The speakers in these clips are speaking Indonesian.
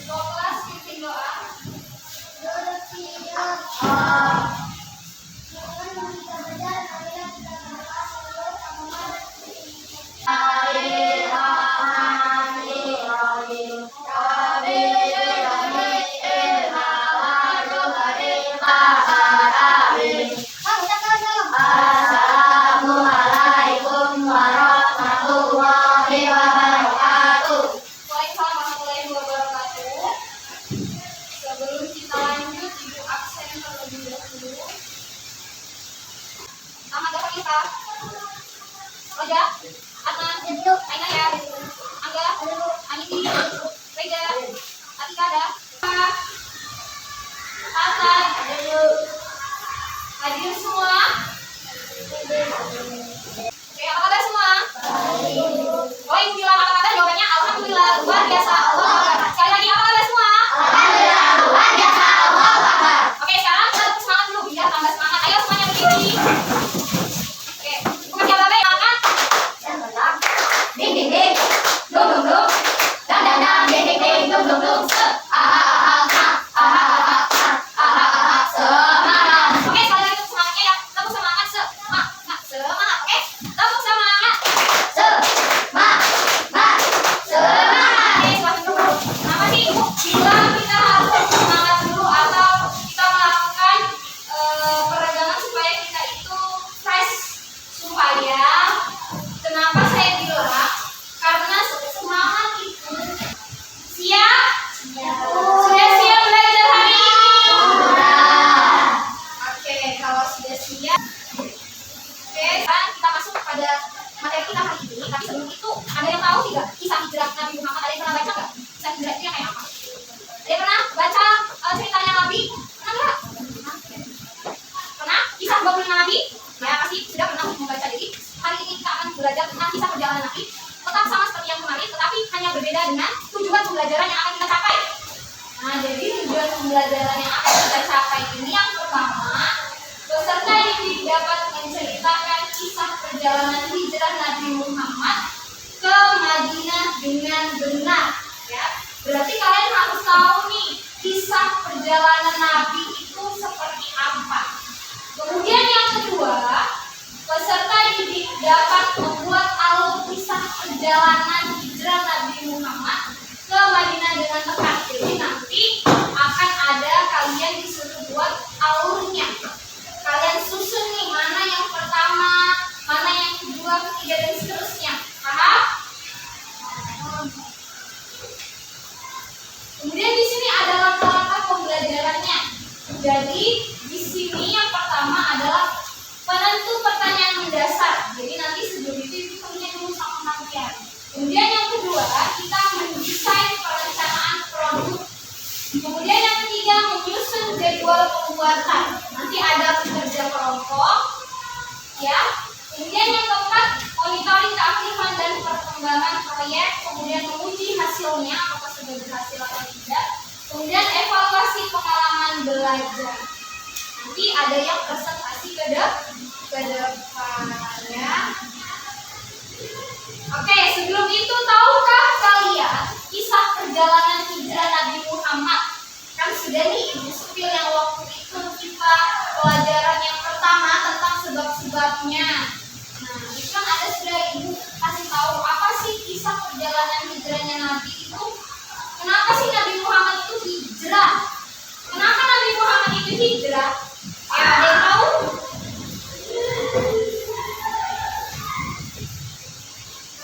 kelas pimpin doa. Assalamualaikum warahmatullahi wabarakatuh. Waalaikumsalam warahmatullahi wabarakatuh. Sebelum kita lanjut, ibu absen terlebih dahulu. Nama siapa kita? Roja, Adnan, Aina ya, Angga, Aniki, Reza, Atika ada, Hasan, hadir semua. Oke, apa kabar semua? Oh, ibu bilang apa kabar? Jawabannya alhamdulillah, luar biasa, Allah Akbar. Sekali lagi, apa kabar semua? Alhamdulillah, luar biasa, Allahu Akbar. Oke, sekarang kita semangat dulu biar tambah semangat. Ayo semuanya berdiri. Oke, bukan siapa baik, makan. Ding ding ding, dung dung dung, dang dang dang, ding ding ding, dung dung dung, semangat. Oke, sekali lagi tepuk semangatnya ya. Tepuk semangat, semangat. Oke, tepuk semangat. Semangat, semangat. Oke, semangat dulu. Kenapa sih ibu bilang kita harus semangat dulu atau kita melakukan peregangan supaya kita itu fresh? Supaya kenapa saya bilang? Karena semangat itu siap. Sudah siap belajar hari ini? Oke, kalau sudah siap. Oke, sekarang kita masuk pada materi kita hari ini. Tapi sebelum itu, ada yang tahu tidak kisah hijrah Nabi Muhammad? Ada yang pernah baca nggak? Kisah hijrah itu yang kayak apa? Ada yang pernah baca ceritanya Nabi? Pernah nggak? Pernah? Kisah 25 Nabi? Ya, pasti sudah pernah membaca. Jadi, hari ini kita akan belajar tentang kisah perjalanan Nabi. Tetap sama seperti yang kemarin, tetapi hanya berbeda dengan tujuan pembelajaran yang akan kita capai. Nah, jadi tujuan pembelajaran yang akan kita capai ini yang pertama, peserta didik dapat menceritakan kisah perjalanan hijrah Nabi Muhammad ke Madinah dengan benar. Ya, berarti kalian harus tahu nih kisah perjalanan Nabi itu seperti apa. Kemudian yang kedua, peserta didik dapat membuat alur kisah perjalanan hijrah Nabi Muhammad ke Madinah dengan tepat. Jadi nanti akan ada kalian disuruh buat alurnya. Kalian susun nih mana yang pertama, mana yang kedua, ketiga dan seterusnya. Paham? Kemudian di sini ada langkah-langkah pembelajarannya. Jadi di sini yang pertama adalah penentu pertanyaan mendasar. Jadi nanti sebelum itu punya dulu sama kalian. Kemudian yang kedua, kita mendesain perencanaan produk. Kemudian yang ketiga, menyusun jadwal pembuatan. Nanti ada pekerja kelompok, ya. Kemudian yang keempat, monitoring keaktifan dan perkembangan proyek. Kemudian menguji hasilnya, apakah sudah berhasil atau tidak. Kemudian evaluasi pengalaman belajar. Nanti ada yang presentasi ke depannya. Oke, sebelum itu tahukah kalian kisah perjalanan hijrah Nabi Muhammad? Kan sudah nih ibu sepil yang waktu itu kita pelajaran yang pertama tentang sebab-sebabnya. Nah, itu kan ada sudah ibu kasih tahu apa sih kisah perjalanan hijrahnya Nabi itu? Kenapa sih Nabi Muhammad itu hijrah? Kenapa Nabi Muhammad itu hijrah? Ya, ada yang tahu?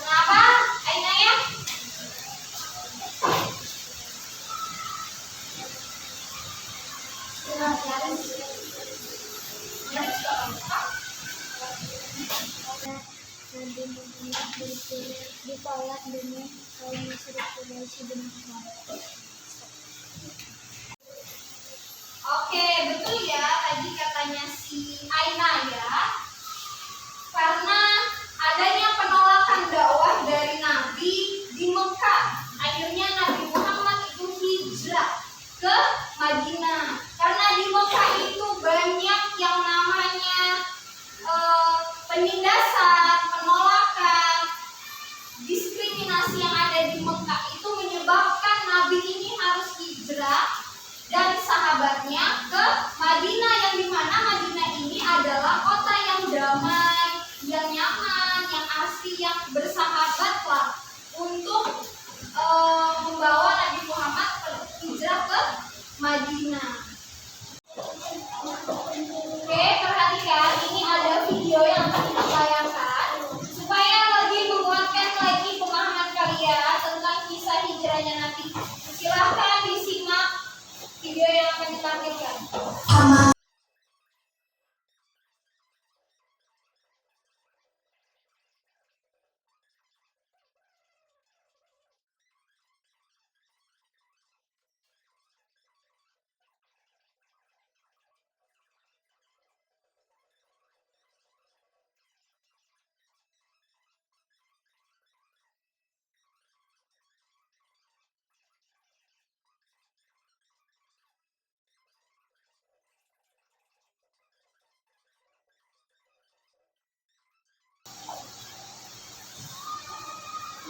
Kenapa? Aina ya? ditolak dengan sirkulasi benar. Oke, betul ya tadi katanya si Aina ya. Karena adanya penolakan dakwah dari Nabi di Mekah, akhirnya Nabi Muhammad itu hijrah ke Madinah. Karena di Mekah itu banyak yang namanya penindasan, penolakan, diskriminasi yang bersahabatlah untuk membawa Nabi Muhammad hijrah ke Madinah. Oke, perhatikan, ini ada video yang akan kita tayangkan supaya lebih menguatkan lagi pemahaman kalian tentang kisah hijrahnya Nabi. Silahkan disimak video yang akan ditampilkan.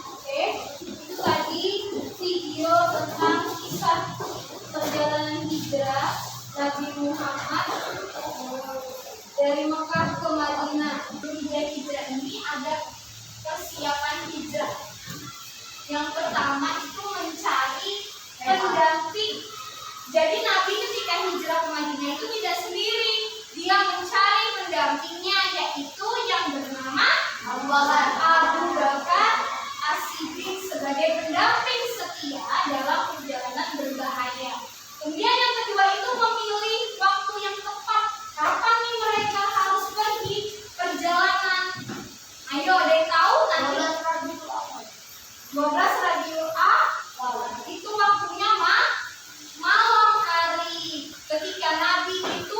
Oke, itu tadi video tentang kisah perjalanan hijrah Nabi Muhammad dari Mekah ke Madinah. Hijrah ini ada persiapan hijrah. Yang pertama itu mencari pendamping. Jadi Nabi ketika hijrah ke Madinah itu tidak sendiri. Dia mencari pendampingnya, yaitu yang bernama Abu Bakar As-Siddiq sebagai pendamping setia dalam perjalanan berbahaya. Kemudian yang kedua itu memilih waktu yang tepat. Kapan nih mereka harus pergi perjalanan? Ayo, ada yang tahu nanti? 12 Rabiul Awal. Itu waktunya malam hari. Ketika Ali itu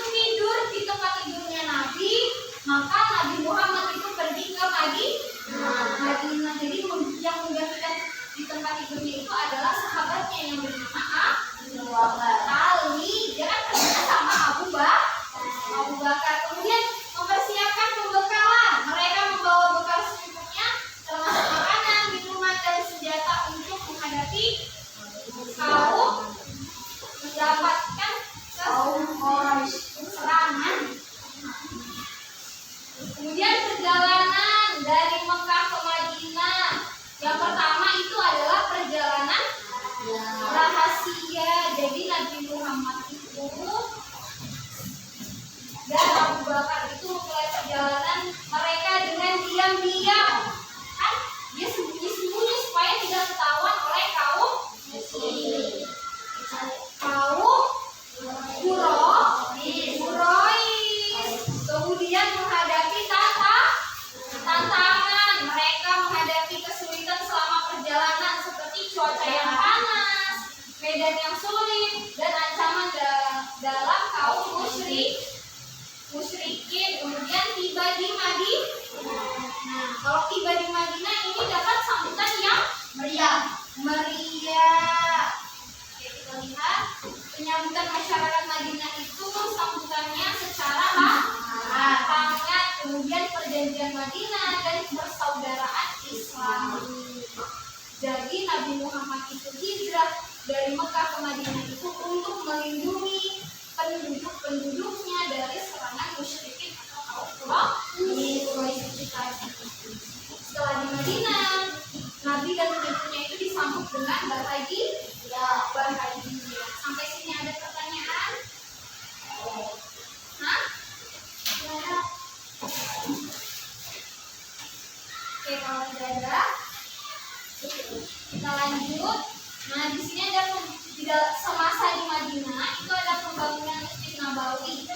tidur di tempat tidurnya Nabi, maka Nabi Muhammad itu pergi ke Madinah. Jadi yang menggantikan di tempat tidurnya itu adalah sahabatnya yang bernama Ali. Dia kan kerja sama Abu Bakar. Kemudian mempersiapkan pembekalan. Mereka membawa bekal secukupnya, termasuk makanan, minuman, dan senjata untuk menghadapi kaum mendapatkan serangan. Kemudian perjalanan dari Mekah ke Madinah. Yang pertama itu adalah perjalanan rahasia. Jadi Nabi Muhammad itu dan Abu Bakar itu memulai perjalanan mereka dengan diam-diam. Kan dia sembunyi-sembunyi supaya tidak ketahuan oleh kaum Quraisy. Kemudian menghadapi tantangan. Mereka menghadapi kesulitan selama perjalanan seperti cuaca yang panas, medan yang sulit, dan ancaman dalam kaum musyrikin. Kemudian tiba di Madinah. Nah, kalau tiba di Madinah ini dapat sambutan yang meriah. Oke, kita lihat penyambutan masyarakat Madinah itu sambutannya secara hangat. Kemudian perjanjian Madinah dan persaudaraan Islam. Jadi Nabi Muhammad itu hijrah dari Mekah ke Madinah itu untuk melindungi penduduk-penduduknya dari serangan musyrikin atau kaum Quraisy. Setelah di Madinah, Nabi dan pengikutnya itu disambut dengan bahagia. Sampai sini ada pertanyaan? Hah? Oke, kalau tidak ada, kita lanjut. Nah, di sini ada semasa di Madinah itu ada pembangunan Masjid Nabawi.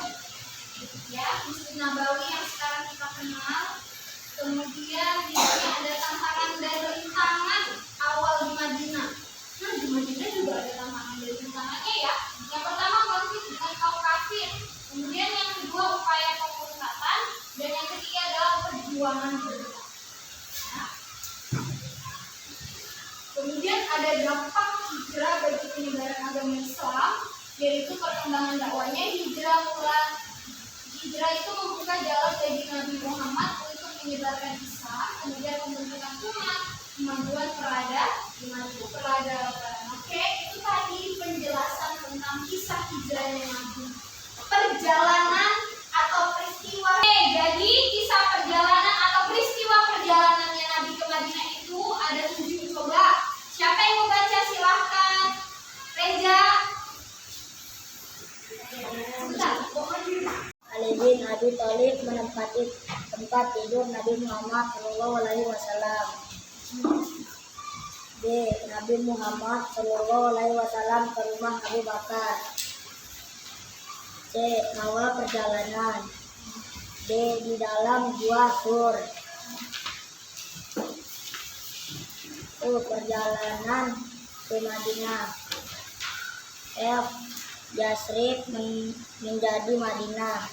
Ya, Masjid Nabawi yang sekarang kita kenal. Kemudian di sini ada tantangan dan rintangan awal di Madinah. Nah, di Madinah juga ada tantangan dan rintangannya ya. Yang pertama konflik dengan kaum kafir. Kemudian yang kedua upaya pemberontakan, dan yang ketiga adalah perjuangan bersama. Nah, kemudian ada dampak hijrah bagi penyebaran agama Islam, yaitu perkembangan dakwahnya. Hijrah itu membuka jalan bagi Nabi Muhammad untuk menyebarkan Islam, kemudian pembentukan umat, kemajuan peradaban. Oke, itu tadi penjelasan tentang kisah hijrahnya Nabi. Perjalanan atau peristiwa. Jadi kisah perjalanan atau peristiwa tempat tidur Nabi Muhammad Shallallahu Alaihi Wasallam. B. Nabi Muhammad Shallallahu Alaihi Wasallam ke rumah Abu Bakar. C. Awal perjalanan. D. Di dalam gua Sur. U. Perjalanan ke Madinah. F. Yasrib menjadi Madinah.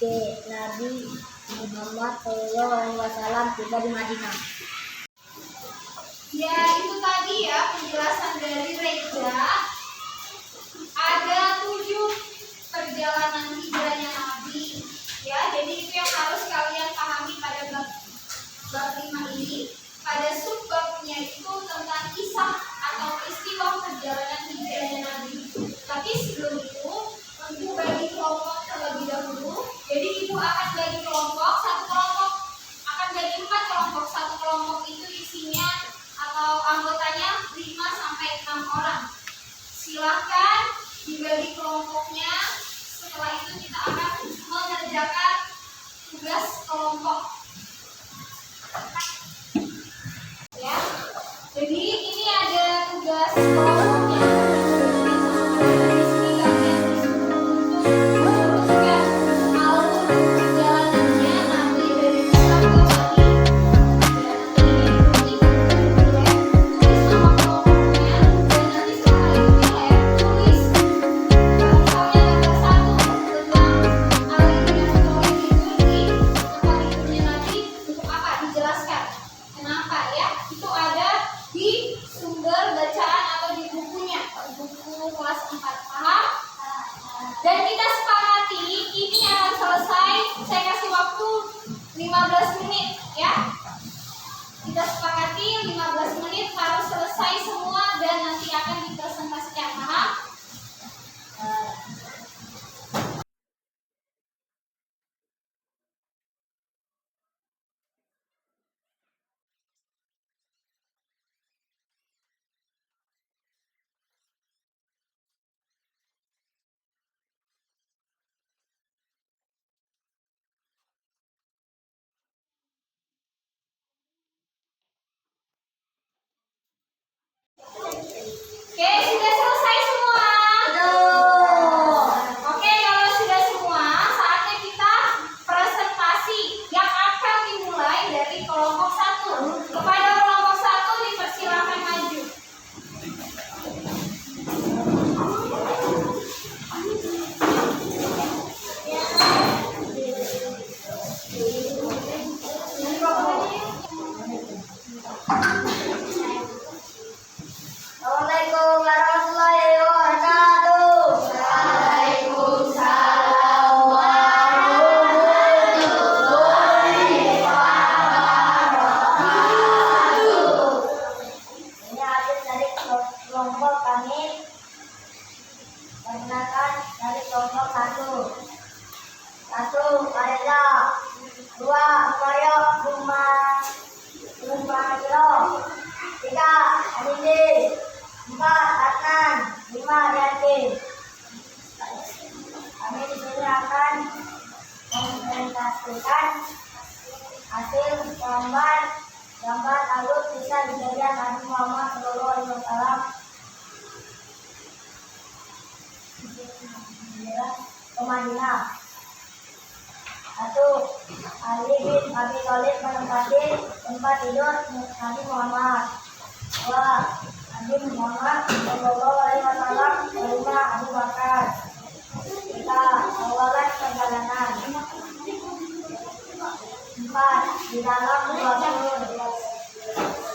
G. Nabi Muhammad Shallallahu Alaihi Wasallam tiba di Madinah. Ya, itu tadi ya penjelasan dari Reza. Ada 7 perjalanan hijrahnya Nabi. Ya, jadi itu yang harus kalian pahami pada bab 5 ini. Pada subbabnya itu tentang kisah atau peristiwa perjalanan hijrahnya Nabi. Tapi sebelum itu, ibu bagi kelompok terlebih dahulu. Jadi ibu akan bagi kelompok, satu kelompok akan bagi 4 kelompok. Satu kelompok itu isinya atau anggotanya 5 sampai 6 orang. Silakan dibagi kelompoknya. Setelah itu kita akan mengerjakan tugas kelompok. Ya. Jadi ini ada tugas kelompoknya. Di sini kalian teruskan alur perjalanannya nanti dari pusat ke Bali. Tulis nama kelompoknya dan nanti setelah itu tulis misalnya gambar 1 tentang aliran story itu di tempat tidurnya Nabi untuk apa? Dijelaskan. Kenapa ya? Itu ada di sumber bacaan atau di bukunya, buku kelas 4, paham? Dan kita sepakati ini akan selesai, saya kasih waktu 15 menit ya. Kita sepakati 15 menit harus selesai semua dan nanti akan dipresentasikan, paham? Oke, sudah selesai semua? Oke, kalau sudah semua, saatnya kita presentasi yang akan dimulai dari kelompok 1. Kepada kelompok 1 dipersilakan maju. Assalamualaikum warahmatullahi wabarakatuh. Waalaikumsalam warahmatullahi wabarakatuh. Ini hasil dari kelompok kami. Perkenalkan dari kelompok 1. 1. Areza. 2. Mario Rumahiro. 3. Anindi. 4. Adnan. 5. Yatin. Kami di sini akan mempresentasikan hasil gambar alur kisah kejadian Nabi Muhammad Shallallahu Alaihi Wasallam ke Madinah. 1. Ali bin Abi Thalib menempati tempat tidur Nabi Muhammad. 2. Nabi Muhammad Shallallahu Alaihi Wasallam ke rumah Abu Bakar. 3. Awalan perjalanan. 4. Di dalam gua Sur.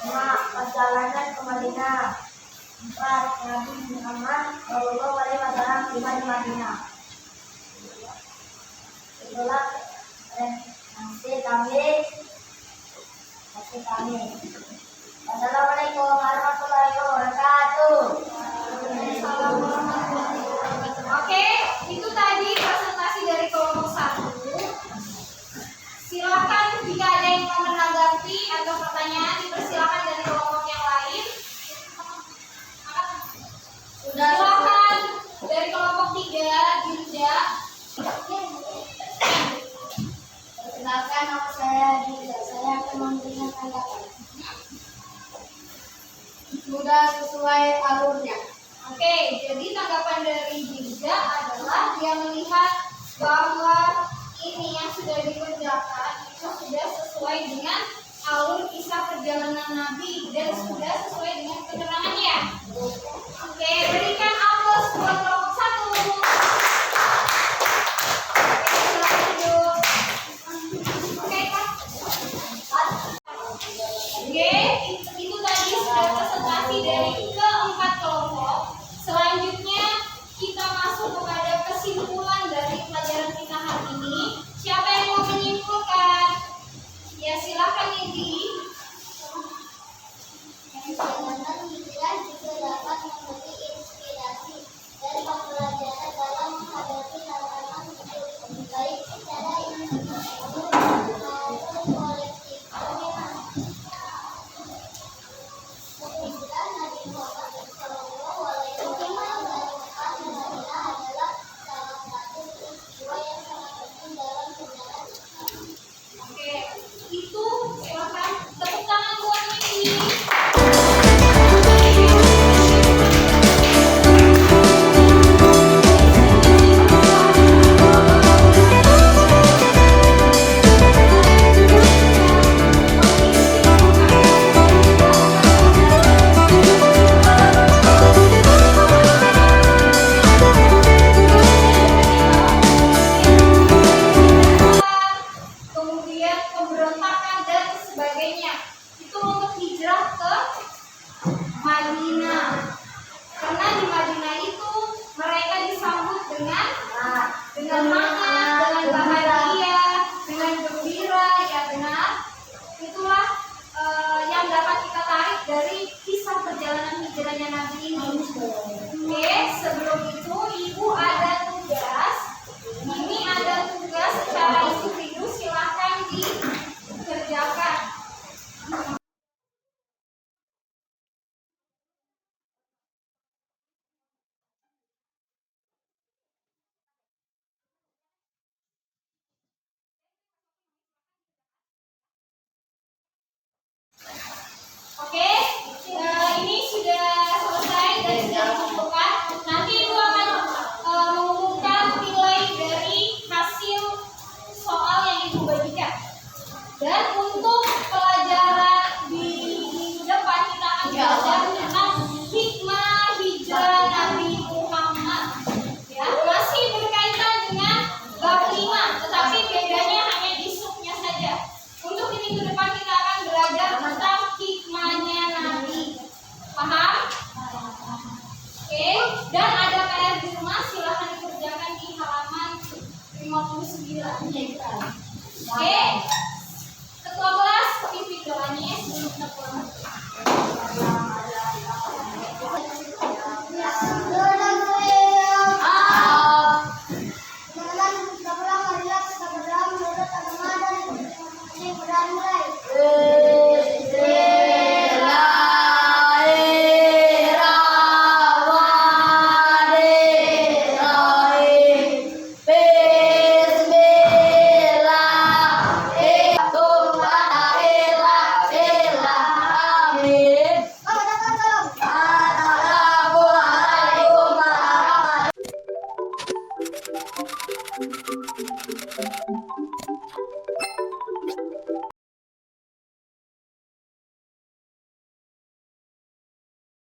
5. Perjalanan ke Madinah. 4. Nabi Muhammad Shallallahu Alaihi Wasallam tiba di Madinah. Itulah hasil kami. Assalamualaikum warahmatullahi wabarakatuh. Oke, itu tadi presentasi dari kelompok 1. Silakan jika ada yang mau menanggapi atau pertanyaan dipersilakan dari kelompok yang lain. Silakan dari kelompok 3, Dinda. Perkenalkan nama saya dengan tanggapan. Sudah sesuai alurnya. Oke, jadi tanggapan dari Dinda adalah dia melihat bahwa ini yang sudah dikerjakan itu sudah sesuai dengan alur kisah perjalanan Nabi dan sudah sesuai dengan keterangannya. Oke, berikan aplaus buat kelompok 1. Oke, silakan duduk. Oke, Kak. Oke, itu tadi sudah presentasi dari keempat kelompok. Selanjutnya kita masuk kepada kesimpulan dari pelajaran kita hari ini. Siapa yang mau menyimpulkan? Ya, silakan Nindi. Perjalanan hijrah juga dapat memberi inspirasi dan pembelajaran dalam menghadapi tantangan hidup, baik secara individu maupun kolektif. Hijrah Nabi Muhammad Shallallahu Alaihi Wasallam dari Mekah ke Madinah adalah salah satu peristiwa yang sangat penting dalam sejarah Islam. Oke, itu silakan tepuk tangan buat Nindi. Kemudian pemberontakan dan sebagainya itu untuk hijrah ke Madinah.